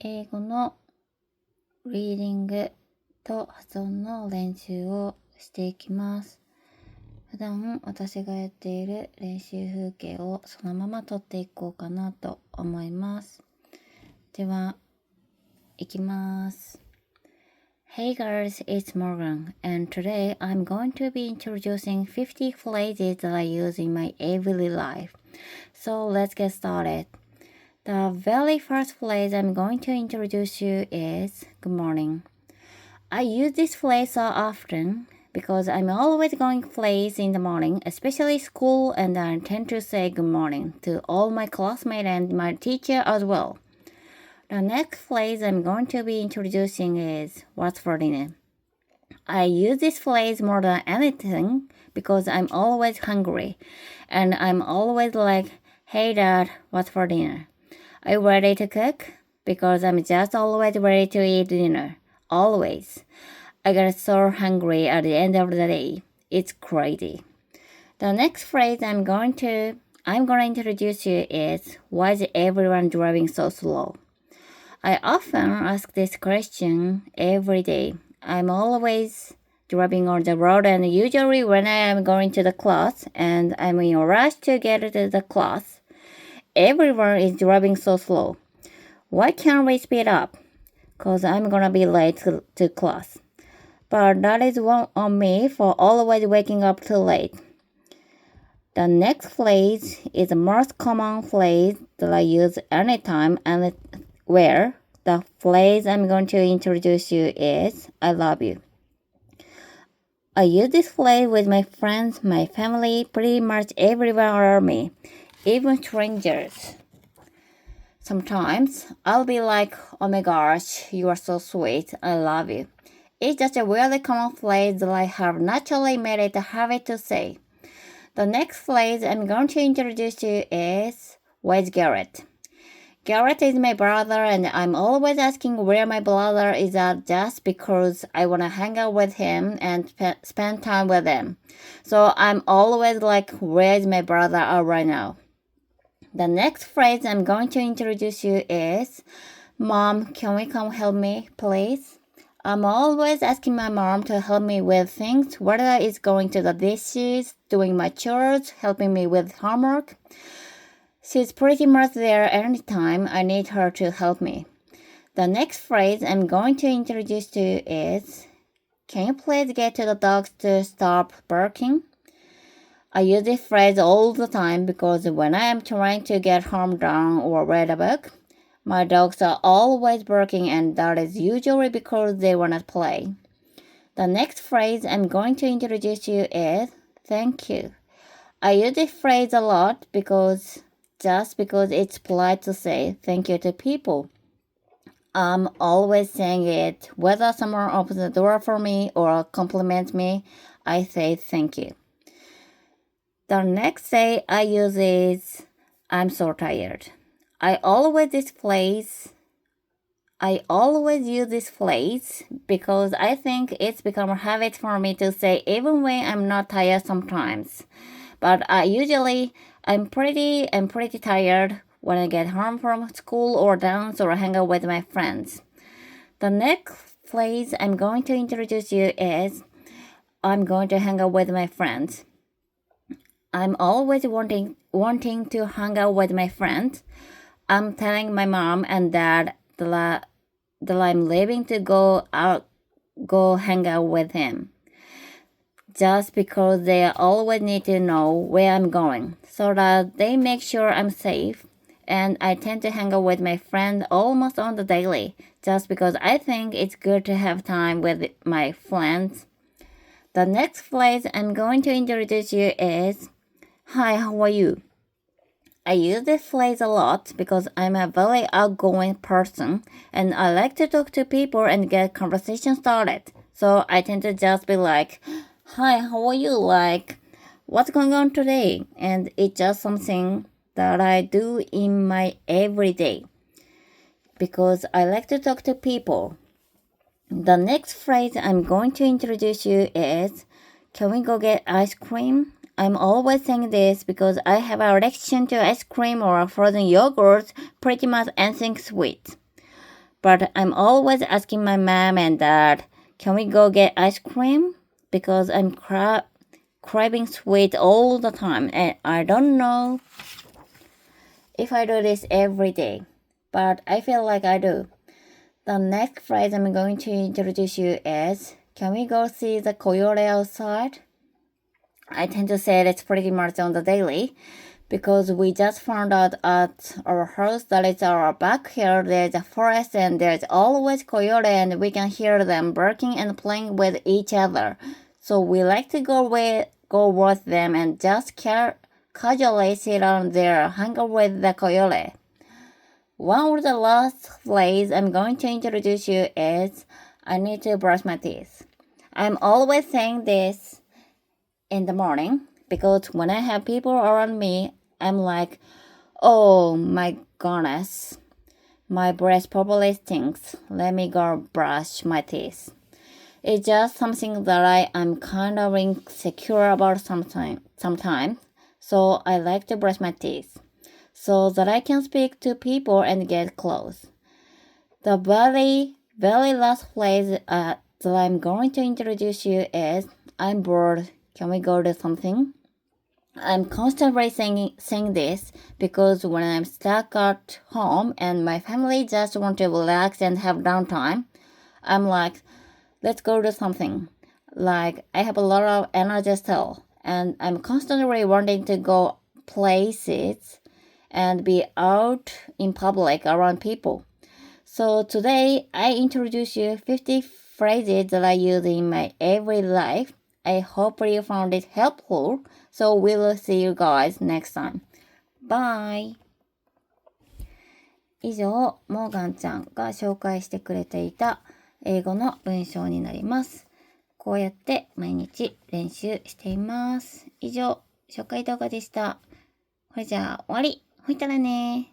英語のリーディングと発音の練習をしていきます。普段私がやっている練習風景をそのまま撮っていこうかなと思います。では、いきます。Hey guys, it's Morgan, and today I'm going to be introducing 50 phrases that I use in my everyday life. So let's get started. The very first phrase I'm going to introduce you is good morning. I use this phrase so often because I'm always going places in the morning, especially school, and I tend to say good morning to all my classmates and my teacher as well. The next phrase I'm going to be introducing is what's for dinner. I use this phrase more than anything because I'm always hungry and I'm always like, hey dad, what's for dinner? Are you ready to cook? Because I'm just always ready to eat dinner. Always. I get so hungry at the end of the day. It's crazy. The next phrase I'm going to introduce you is why is everyone driving so slow? I often ask this question every day. I'm always driving on the road and usually when I am going to the class and I'm in a rush to get to the class, everyone is driving so slow. Why can't we speed up? Cause I'm gonna be late to class. But that is one on me for always waking up too late. The next phrase is the most common phrase that I use anytime and where the phrase I'm going to introduce you is I love you. I use this phrase with my friends, my family, pretty much everyone around me, even strangers. Sometimes I'll be like, oh my gosh, you are so sweet, I love you. It's just a really common phrase that I have naturally made it a habit to say. The next phrase I'm going to introduce you is, where's Garrett? Garrett is my brother and I'm always asking where my brother is at just because I want to hang out with him and spend time with him. So I'm always like, where's my brother at right now? The next phrase I'm going to introduce you is, Mom, can we come help me, please? I'm always asking my mom to help me with things, whether it's going to the dishes, doing my chores, helping me with homework. She's pretty much there anytime I need her to help me. The next phrase I'm going to introduce to you is, can you please get to the dogs to stop barking? I use this phrase all the time because when I am trying to get home done or read a book, my dogs are always barking and that is usually because they want to play. The next phrase I'm going to introduce you is, thank you. I use this phrase a lot because it's polite to say thank you to people. I'm always saying it, whether someone opens the door for me or compliments me, I say thank you. The next say I use is, I'm so tired. I always use this phrase because I think it's become a habit for me to say even when I'm not tired sometimes. But I'm pretty tired when I get home from school or dance or hang out with my friends. The next phrase I'm going to introduce you is, I'm going to hang out with my friends. I'm always wanting to hang out with my friends. I'm telling my mom and dad that I'm leaving to go hang out with him. Just because they always need to know where I'm going, so that they make sure I'm safe. And I tend to hang out with my friend almost on the daily, just because I think it's good to have time with my friends. The next phrase I'm going to introduce you is, hi, how are you? I use this phrase a lot because I'm a very outgoing person and I like to talk to people and get conversation started. So I tend to just be like, hi, how are you? Like, what's going on today? And it's just something that I do in my everyday because I like to talk to people. The next phrase I'm going to introduce you is, can we go get ice cream? I'm always saying this because I have a addiction to ice cream or frozen yogurt, pretty much anything sweet. But I'm always asking my mom and dad, can we go get ice cream? Because I'm craving sweet all the time, and I don't know if I do this every day, but I feel like I do. The next phrase I'm going to introduce you is, can we go see the coyote outside? I tend to say it's pretty much on the daily, because we just found out at our house that it's our backyard, there's a forest and there's always coyote and we can hear them barking and playing with each other. So we like to go with them and just casually sit down there, hang out with the coyote. One of the last phrase I'm going to introduce you is, I need to brush my teeth. I'm always saying this in the morning because when I have people around me, I'm like, oh my goodness, my breath probably stinks. Let me go brush my teeth. It's just something that I am kind of insecure about sometimes. So I like to brush my teeth so that I can speak to people and get close. The very last phrase that I'm going to introduce you is, I'm bored. Can we go do something? I'm constantly saying this because when I'm stuck at home and my family just want to relax and have downtime, I'm like, let's go do something. Like, I have a lot of energy still, and I'm constantly wanting to go places and be out in public around people. So today, I introduce you 50 phrases that I use in my everyday life. I hope you found it helpful. So we will see you guys next time. Bye! 以上、モーガンちゃんが紹介してくれていた英語の文章になります。こうやって毎日練習しています。以上、紹介動画でした。ほいじゃあ終わり。ほいたらね